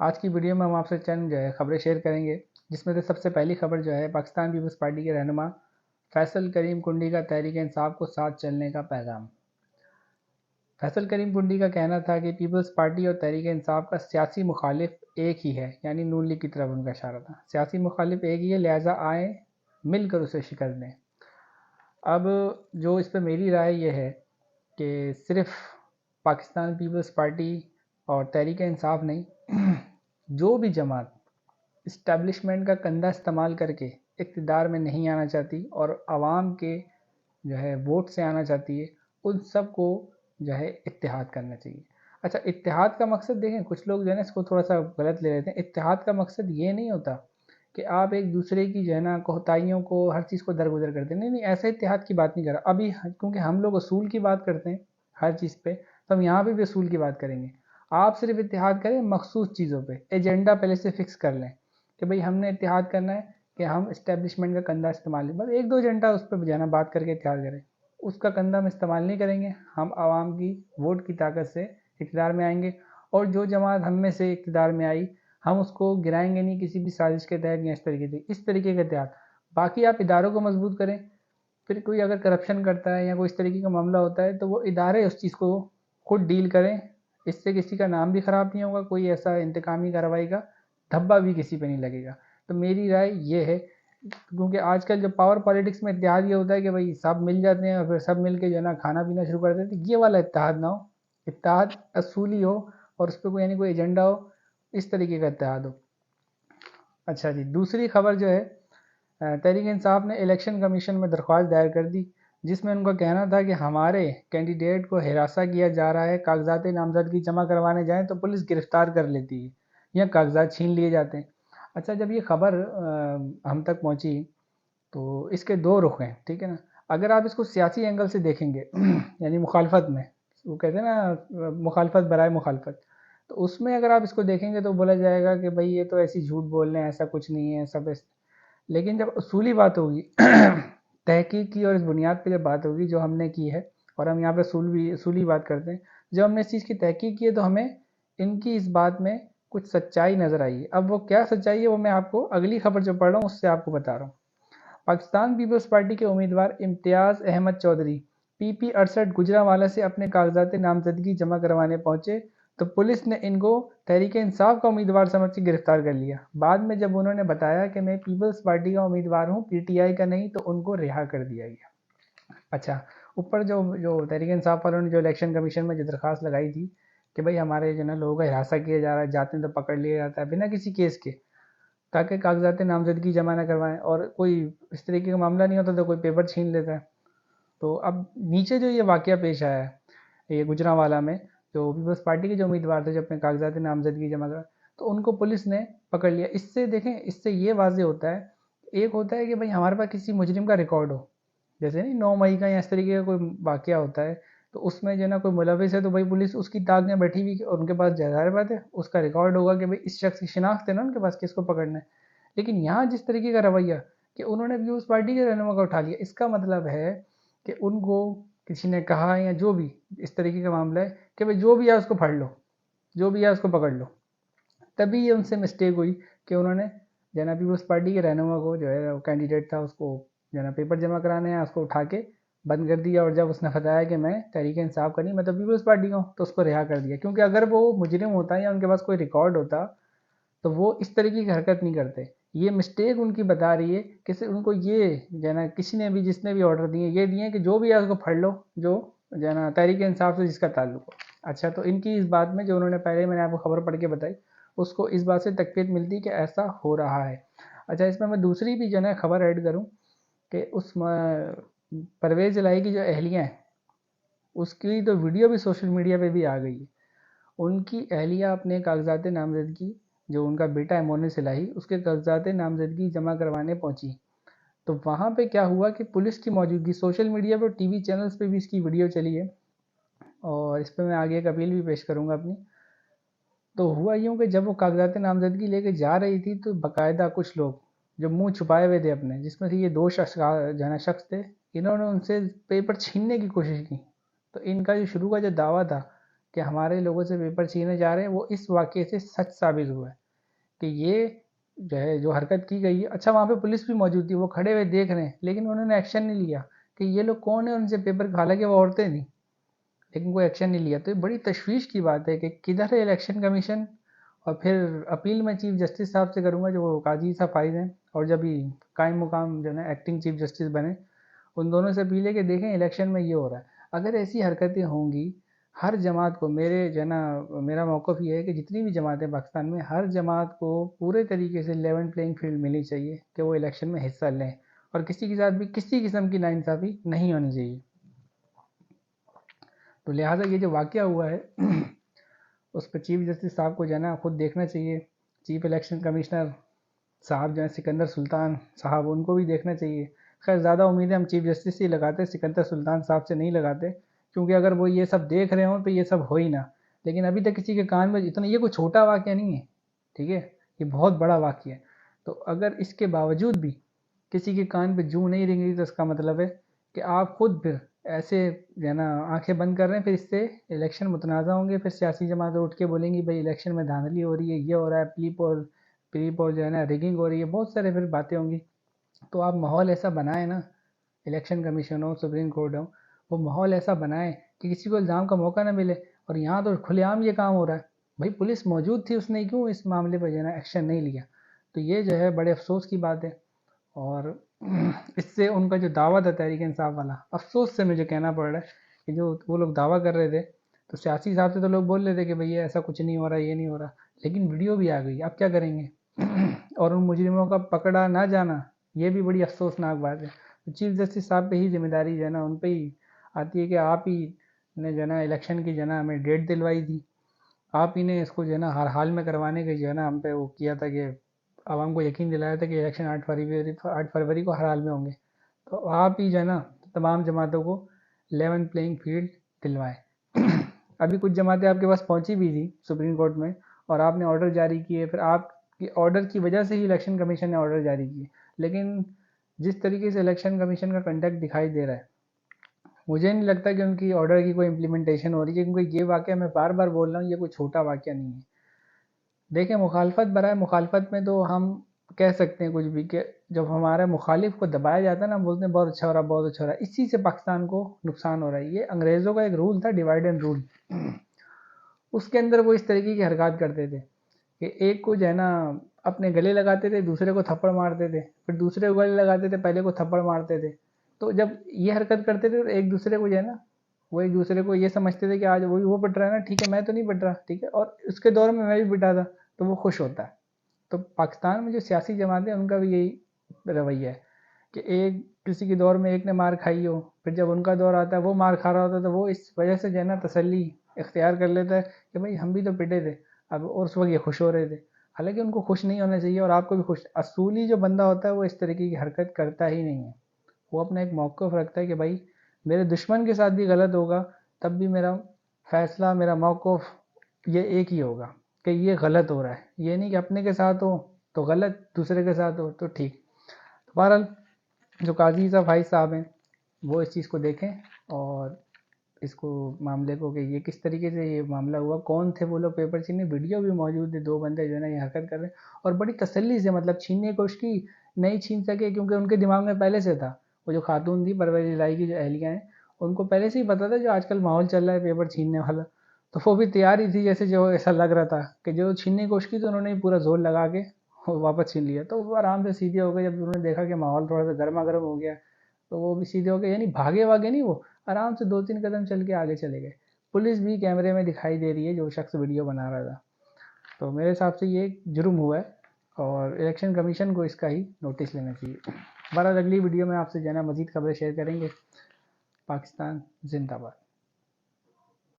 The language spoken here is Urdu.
آج کی ویڈیو میں ہم آپ سے چند جو ہے خبریں شیئر کریں گے، جس میں سے سب سے پہلی خبر جو ہے پاکستان پیپلز پارٹی کے رہنما فیصل کریم کنڈی کا تحریک انصاف کو ساتھ چلنے کا پیغام۔ فیصل کریم کنڈی کا کہنا تھا کہ پیپلز پارٹی اور تحریک انصاف کا سیاسی مخالف ایک ہی ہے، یعنی نون لیگ کی طرف ان کا اشارہ تھا۔ سیاسی مخالف ایک ہی ہے، لہٰذا آئیں مل کر اسے شکست دیں۔ اب جو اس پہ میری رائے یہ ہے کہ صرف پاکستان پیپلز پارٹی اور تحریک انصاف نہیں، جو بھی جماعت اسٹیبلشمنٹ کا کندھا استعمال کر کے اقتدار میں نہیں آنا چاہتی اور عوام کے جو ہے ووٹ سے آنا چاہتی ہے، ان سب کو جو ہے اتحاد کرنا چاہیے۔ اچھا، اتحاد کا مقصد دیکھیں، کچھ لوگ جو ہے نا اس کو تھوڑا سا غلط لے لیتے ہیں۔ اتحاد کا مقصد یہ نہیں ہوتا کہ آپ ایک دوسرے کی جو ہے نا کوتاہیوں کو، ہر چیز کو درگزر کرتے ہیں۔ نہیں، ایسا اتحاد کی بات نہیں کر رہا ابھی، کیونکہ ہم لوگ اصول کی بات کرتے ہیں ہر چیز پہ، تو ہم یہاں پہ بھی اصول کی بات کریں گے۔ آپ صرف اتحاد کریں مخصوص چیزوں پہ، ایجنڈا پہلے سے فکس کر لیں کہ بھئی ہم نے اتحاد کرنا ہے کہ ہم اسٹیبلشمنٹ کا کندھا استعمال نہیں، بس ایک دو ایجنڈا اس پہ جو ہے نا بات کر کے اتحاد کریں۔ اس کا کندھا ہم استعمال نہیں کریں گے، ہم عوام کی ووٹ کی طاقت سے اقتدار میں آئیں گے، اور جو جماعت ہم میں سے اقتدار میں آئی ہم اس کو گرائیں گے نہیں کسی بھی سازش کے تحت یا اس طریقے کا اتحاد۔ باقی آپ اداروں کو مضبوط کریں، پھر کوئی اگر کرپشن کرتا ہے یا کوئی اس طریقے کا معاملہ ہوتا ہے تو وہ ادارے اس چیز کو خود ڈیل کریں، اس سے کسی کا نام بھی خراب نہیں ہوگا، کوئی ایسا انتقامی کارروائی کا دھبا بھی کسی پہ نہیں لگے گا۔ تو میری رائے یہ ہے، کیونکہ آج کل جو پاور پالیٹکس میں اتحاد یہ ہوتا ہے کہ بھائی سب مل جاتے ہیں اور پھر سب مل کے جو ہے نا کھانا پینا شروع کر دیتے ہیں، یہ والا اتحاد نہ ہو۔ اتحاد اصولی ہو اور اس پہ کوئی یعنی کوئی ایجنڈا ہو، اس طریقے کا اتحاد ہو۔ اچھا جی، دوسری خبر جو ہے، تحریک انصاف نے الیکشن کمیشن میں درخواست دائر کر دی، جس میں ان کا کہنا تھا کہ ہمارے کینڈیڈیٹ کو ہراساں کیا جا رہا ہے، کاغذات نامزدگی جمع کروانے جائیں تو پولیس گرفتار کر لیتی ہے یا کاغذات چھین لیے جاتے ہیں۔ اچھا، جب یہ خبر ہم تک پہنچی تو اس کے دو رخ ہیں، ٹھیک ہے نا۔ اگر آپ اس کو سیاسی اینگل سے دیکھیں گے یعنی مخالفت میں، وہ کہتے ہیں نا مخالفت برائے مخالفت، تو اس میں اگر آپ اس کو دیکھیں گے تو بولا جائے گا کہ بھئی یہ تو ایسی جھوٹ بول رہے ہیں، ایسا کچھ نہیں ہے سب لیکن جب اصولی بات ہوگی تحقیق کی اور اس بنیاد پہ جب بات ہوگی جو ہم نے کی ہے، اور ہم یہاں پہ اصولی بات کرتے ہیں، جب ہم نے اس چیز کی تحقیق کی ہے تو ہمیں ان کی اس بات میں کچھ سچائی نظر آئی ہے۔ اب وہ کیا سچائی ہے وہ میں آپ کو اگلی خبر جو پڑھ رہا ہوں اس سے آپ کو بتا رہا ہوں۔ پاکستان پیپلز پارٹی کے امیدوار امتیاز احمد چودھری پی 68 گجرانوالہ سے اپنے کاغذات نامزدگی جمع کروانے پہنچے تو پولیس نے ان کو تحریک انصاف کا امیدوار سمجھ کے گرفتار کر لیا۔ بعد میں جب انہوں نے بتایا کہ میں پیپلز پارٹی کا امیدوار ہوں، پی ٹی آئی کا نہیں، تو ان کو رہا کر دیا گیا۔ اچھا، اوپر جو تحریک انصاف والوں نے جو الیکشن کمیشن میں جو درخواست لگائی تھی کہ بھئی ہمارے جو نا لوگوں کا ہراساں کیا جا رہا ہے، جاتے ہیں تو پکڑ لیا جاتا ہے بنا کسی کیس کے، تاکہ کاغذات نامزدگی جمع نہ کروائیں، اور کوئی اس طریقے کا معاملہ نہیں ہوتا تو کوئی پیپر چھین لیتا ہے۔ تو اب نیچے جو یہ واقعہ پیش آیا ہے یہ گجرانوالہ میں، جو پیپلز پارٹی کے جو امیدوار تھے جو اپنے کاغذات نامزدگی جمع کرا، تو ان کو پولیس نے پکڑ لیا۔ اس سے دیکھیں، اس سے یہ واضح ہوتا ہے، ایک ہوتا ہے کہ بھئی ہمارے پاس کسی مجرم کا ریکارڈ ہو، جیسے نہیں 9 مئی کا یا اس طریقے کا کوئی واقعہ ہوتا ہے تو اس میں جو ہے نا کوئی ملوث ہے تو بھئی پولیس اس کی تاک میں بیٹھی ہوئی اور ان کے پاس ظاہر بات ہے اس کا ریکارڈ ہوگا کہ بھئی اس شخص کی شناخت ہے نا ان کے پاس، کس کو پکڑنا ہے۔ لیکن یہاں جس طریقے کا رویہ کہ انہوں نے پیپلز پارٹی کے رہنما کو اٹھا لیا، اس کا مطلب ہے کہ ان کو کسی نے کہا یا جو بھی اس طریقے کا معاملہ ہے کہ بھئی جو بھی ہے اس کو پھڑ لو، جو بھی ہے اس کو پکڑ لو۔ تبھی یہ ان سے مسٹیک ہوئی کہ انہوں نے جناب پیپلز پارٹی کے رہنما کو جو ہے کینڈیڈیٹ تھا اس کو جناب پیپر جمع کرانے ہیں، اس کو اٹھا کے بند کر دیا، اور جب اس نے بتایا کہ میں تحریک انصاف کا نہیں، میں تو پیپلز پارٹی کا ہوں، تو اس کو رہا کر دیا۔ کیونکہ اگر وہ مجرم ہوتا یا ان کے پاس کوئی ریکارڈ ہوتا تو وہ اس طریقے کی حرکت نہیں کرتے۔ یہ مسٹیک ان کی بتا رہی ہے کہ ان کو یہ جو ہے نا کسی نے بھی جس نے بھی آرڈر دیے یہ دیے کہ جو بھی ہے اس کو پھڑ لو، جو ہے نا تحریک انصاف سے جس کا تعلق ہو۔ اچھا، تو ان کی اس بات میں جو انہوں نے پہلے میں نے آپ کو خبر پڑھ کے بتائی، اس کو اس بات سے تقویت ملتی کہ ایسا ہو رہا ہے۔ اچھا، اس میں دوسری بھی جو ہے نا خبر ایڈ کروں کہ اس پرویز الہی کی جو اہلیہ ہیں اس کی تو ویڈیو بھی سوشل میڈیا پہ بھی آ گئی ہے۔ ان کی اہلیہ اپنے کاغذات نامزدگی، جو ان کا بیٹا ہے مونس الہی، اس کے کاغذات نامزدگی جمع کروانے پہنچی تو وہاں پہ کیا ہوا کہ پولیس کی موجودگی، سوشل میڈیا پہ ٹی وی چینلز پہ بھی اس کی ویڈیو چلی ہے، اور اس پہ میں آگے ایک اپیل بھی پیش کروں گا اپنی۔ تو ہوا یوں کہ جب وہ کاغذات نامزدگی لے کے جا رہی تھی تو باقاعدہ کچھ لوگ جو منہ چھپائے ہوئے تھے اپنے، جس میں سے یہ 2 شخص تھے، انہوں نے ان سے پیپر چھیننے کی کوشش کی۔ تو ان کا جو شروع کا جو دعویٰ تھا کہ ہمارے لوگوں سے پیپر چھینے جا رہے ہیں، وہ اس واقعے سے سچ ثابت ہوا ہے کہ یہ جو ہے جو حرکت کی گئی ہے. اچھا وہاں پہ پولیس بھی موجود تھی، وہ کھڑے ہوئے دیکھ رہے ہیں، لیکن انہوں نے ایکشن نہیں لیا کہ یہ لوگ کون ہیں ان سے پیپر، حالانکہ وہ عورتیں نہیں، لیکن کوئی ایکشن نہیں لیا. تو یہ بڑی تشویش کی بات ہے کہ کدھر ہے الیکشن کمیشن. اور پھر اپیل میں چیف جسٹس صاحب سے کروں گا، جو قاضی صاحب فائز ہیں اور جب ہی قائم مقام جو ہے نا ایکٹنگ چیف جسٹس بنے، ان دونوں سے اپیل ہے کہ دیکھیں الیکشن میں یہ ہو رہا ہے. اگر ایسی حرکتیں ہوں گی، ہر جماعت کو میرا موقف یہ ہے کہ جتنی بھی جماعتیں پاکستان میں، ہر جماعت کو پورے طریقے سے لیول پلینگ فیلڈ ملنی چاہیے کہ وہ الیکشن میں حصہ لیں، اور کسی کے ساتھ بھی کسی قسم کی ناانصافی نہیں ہونی چاہیے. تو لہٰذا یہ جو واقعہ ہوا ہے اس پہ چیف جسٹس صاحب کو جو ہے نا خود دیکھنا چاہیے. چیف الیکشن کمشنر صاحب جو ہیں سکندر سلطان صاحب، ان کو بھی دیکھنا چاہیے. خیر زیادہ امیدیں ہم چیف جسٹس سے ہی لگاتے، سکندر سلطان صاحب سے نہیں لگاتے، کیونکہ اگر وہ یہ سب دیکھ رہے ہوں تو یہ سب ہو ہی نہ. لیکن ابھی تک کسی کے کان میں اتنا، یہ کوئی چھوٹا واقعہ نہیں ہے، ٹھیک ہے، یہ بہت بڑا واقعہ ہے. تو اگر اس کے باوجود بھی کسی کے کان پہ جوں نہیں رنگی تو اس کا مطلب ہے کہ آپ خود پھر ایسے جو ہے نا آنکھیں بند کر رہے ہیں. پھر اس سے الیکشن متنازع ہوں گے، پھر سیاسی جماعتیں اٹھ کے بولیں گی بھائی الیکشن میں دھاندلی ہو رہی ہے، یہ ہو رہا ہے، پری پول جو ہے نا ریگنگ ہو رہی ہے، بہت سارے پھر باتیں ہوں گی. تو آپ ماحول ایسا بنائیں نا، الیکشن کمیشن ہو، سپریم کورٹ ہو، وہ ماحول ایسا بنائیں کہ کسی کو الزام کا موقع نہ ملے. اور یہاں تو کھلے عام یہ کام ہو رہا ہے. بھائی پولیس موجود تھی، اس نے کیوں اس معاملے پہ جو ہے نا ایکشن نہیں لیا؟ تو یہ جو ہے بڑے افسوس کی بات ہے. اور اس سے ان کا جو دعویٰ تھا تحریک انصاف والا، افسوس سے مجھے کہنا پڑ رہا ہے کہ جو وہ لوگ دعویٰ کر رہے تھے، تو سیاسی حساب سے تو لوگ بول رہے تھے کہ بھئی ایسا کچھ نہیں ہو رہا، یہ نہیں ہو رہا، لیکن ویڈیو بھی آ گئی، اب کیا کریں گے؟ اور ان مجرموں کا پکڑا نہ جانا، یہ بھی بڑی افسوسناک بات ہے. تو چیف جسٹس صاحب پہ ہی ذمہ داری جو ہے نا ان پہ ہی آتی ہے کہ آپ ہی نے جو ہے نا الیکشن کی جو ہے نا ہمیں ڈیٹ دلوائی تھی، آپ ہی نے اس کو جو ہے نا ہر حال میں کروانے کے جو ہے نا ہم پہ وہ کیا تھا کہ عوام کو یقین دلایا تھا کہ الیکشن 8 فروری کو ہر حال میں ہوں گے. تو آپ ہی جو ہے نا تمام جماعتوں کو لیول پلینگ فیلڈ دلوائیں. ابھی کچھ جماعتیں آپ کے پاس پہنچی بھی تھی سپریم کورٹ میں، اور آپ نے آرڈر جاری کیے، پھر آپ کی آرڈر کی وجہ سے ہی الیکشن کمیشن نے آرڈر جاری کیے. لیکن جس طریقے سے الیکشن کمیشن کا کنڈکٹ دکھائی دے رہا ہے، مجھے نہیں لگتا کہ ان کی آرڈر کی کوئی امپلیمنٹیشن ہو رہی ہے، کیونکہ یہ واقعہ میں بار بار بول رہا ہوں، یہ کوئی چھوٹا واقعہ نہیں ہے. دیکھیں مخالفت برائے مخالفت میں تو ہم کہہ سکتے ہیں کچھ بھی، کہ جب ہمارے مخالف کو دبایا جاتا ہے نا، ہم بولتے ہیں بہت اچھا ہو رہا، بہت اچھا ہو رہا ہے. اسی سے پاکستان کو نقصان ہو رہا ہے. یہ انگریزوں کا ایک رول تھا، ڈیوائڈ اینڈ رول. اس کے اندر وہ اس طریقے کی حرکات کرتے تھے کہ ایک کو جو ہے نا اپنے گلے لگاتے تھے، دوسرے کو تھپڑ مارتے تھے، پھر دوسرے کو گلے لگاتے تھے، پہلے کو تھپڑ مارتے تھے. تو جب یہ حرکت کرتے تھے تو ایک دوسرے کو جو ہے نا، وہ ایک دوسرے کو یہ سمجھتے تھے کہ آج وہ پٹ رہا ہے نا، ٹھیک ہے میں تو نہیں پٹ رہا، ٹھیک ہے، اور اس کے دور میں بھی پٹا تھا، تو وہ خوش ہوتا ہے. تو پاکستان میں جو سیاسی جماعتیں، ان کا بھی یہی رویہ ہے کہ ایک کسی کے دور میں ایک نے مار کھائی ہو، پھر جب ان کا دور آتا ہے وہ مار کھا رہا ہوتا ہے، تو وہ اس وجہ سے جو ہے نا تسلی اختیار کر لیتا ہے کہ بھائی ہم بھی تو پٹے تھے اب، اور اس وقت یہ خوش ہو رہے تھے. حالانکہ ان کو خوش نہیں ہونا چاہیے، اور آپ کو بھی خوش. اصولی جو بندہ ہوتا ہے وہ اس طریقے کی حرکت کرتا ہی نہیں ہے. وہ اپنا ایک موقف رکھتا ہے کہ بھائی میرے دشمن کے ساتھ بھی غلط ہوگا تب بھی میرا فیصلہ، میرا موقف یہ ایک ہی ہوگا کہ یہ غلط ہو رہا ہے. یہ نہیں کہ اپنے کے ساتھ ہو تو غلط، دوسرے کے ساتھ ہو تو ٹھیک. بہرحال جو قاضی صاحب بھائی صاحب ہیں وہ اس چیز کو دیکھیں، اور اس کو معاملے کو کہ یہ کس طریقے سے یہ معاملہ ہوا، کون تھے وہ لوگ پیپر چھیننے. ویڈیو بھی موجود ہے، 2 بندے جو ہے نا یہ حرکت کر رہے ہیں، اور بڑی تسلی سے مطلب چھیننے کی کوشش کی، نہیں چھین سکے کیونکہ ان کے دماغ میں پہلے سے تھا. وہ جو خاتون تھی پرویز الہی کی جو اہلیہ ہیں، ان کو پہلے سے ہی پتا تھا جو آج کل ماحول چل رہا ہے پیپر چھیننے والا. تو وہ بھی تیار ہی تھی، جیسے جو ایسا لگ رہا تھا کہ جو چھیننے کی کوشش کی تو انہوں نے پورا زور لگا کے واپس چھین لیا. تو وہ آرام سے سیدھے ہو گئے. جب انہوں نے دیکھا کہ ماحول تھوڑا سا گرما گرم ہو گیا تو وہ بھی سیدھے ہو گئے، یعنی بھاگے واگے نہیں، وہ آرام سے 2-3 قدم چل کے آگے چلے گئے. پولیس بھی کیمرے میں دکھائی دے رہی ہے جو شخص ویڈیو بنا رہا تھا. تو میرے حساب سے یہ ایک جرم ہوا ہے، اور الیکشن کمیشن کو اس کا ہی نوٹس لینا چاہیے. بہرحال اگلی ویڈیو میں آپ سے جو ہے نا مزید خبریں شیئر کریں گے. پاکستان زندہ باد.